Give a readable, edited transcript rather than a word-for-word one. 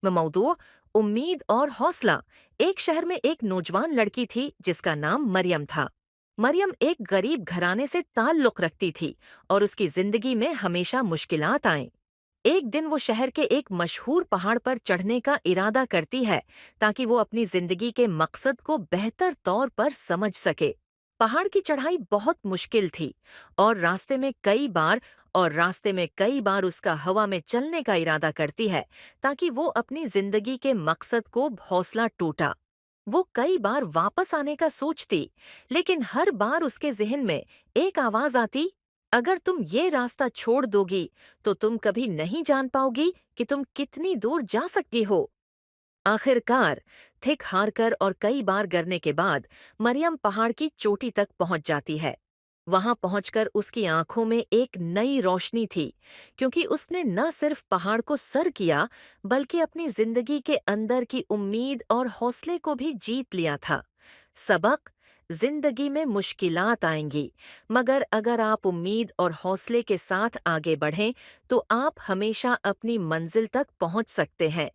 मौदूअ उम्मीद और हौसला। एक शहर में एक नौजवान लड़की थी जिसका नाम मरियम था। मरियम एक गरीब घराने से ताल्लुक रखती थी और उसकी जिंदगी में हमेशा मुश्किलात आईं। एक दिन वो शहर के एक मशहूर पहाड़ पर चढ़ने का इरादा करती है ताकि वो अपनी जिंदगी के मकसद को बेहतर तौर पर समझ सके। पहाड़ की चढ़ाई बहुत मुश्किल थी और रास्ते में कई बार उसका हवा में चलने का इरादा करती है ताकि वो अपनी जिंदगी के मकसद को हौसला टूटा। वो कई बार वापस आने का सोचती, लेकिन हर बार उसके जहन में एक आवाज आती, अगर तुम ये रास्ता छोड़ दोगी तो तुम कभी नहीं जान पाओगी कि तुम कितनी दूर जा सकती हो। आखिरकार थिक हार कर और कई बार गिरने के बाद मरियम पहाड़ की चोटी तक पहुंच जाती है। वहां पहुंचकर उसकी आंखों में एक नई रोशनी थी, क्योंकि उसने न सिर्फ पहाड़ को सर किया बल्कि अपनी जिंदगी के अंदर की उम्मीद और हौसले को भी जीत लिया था। सबक: जिंदगी में मुश्किलात आएंगी, मगर अगर आप उम्मीद और हौसले के साथ आगे बढ़ें तो आप हमेशा अपनी मंजिल तक पहुंच सकते हैं।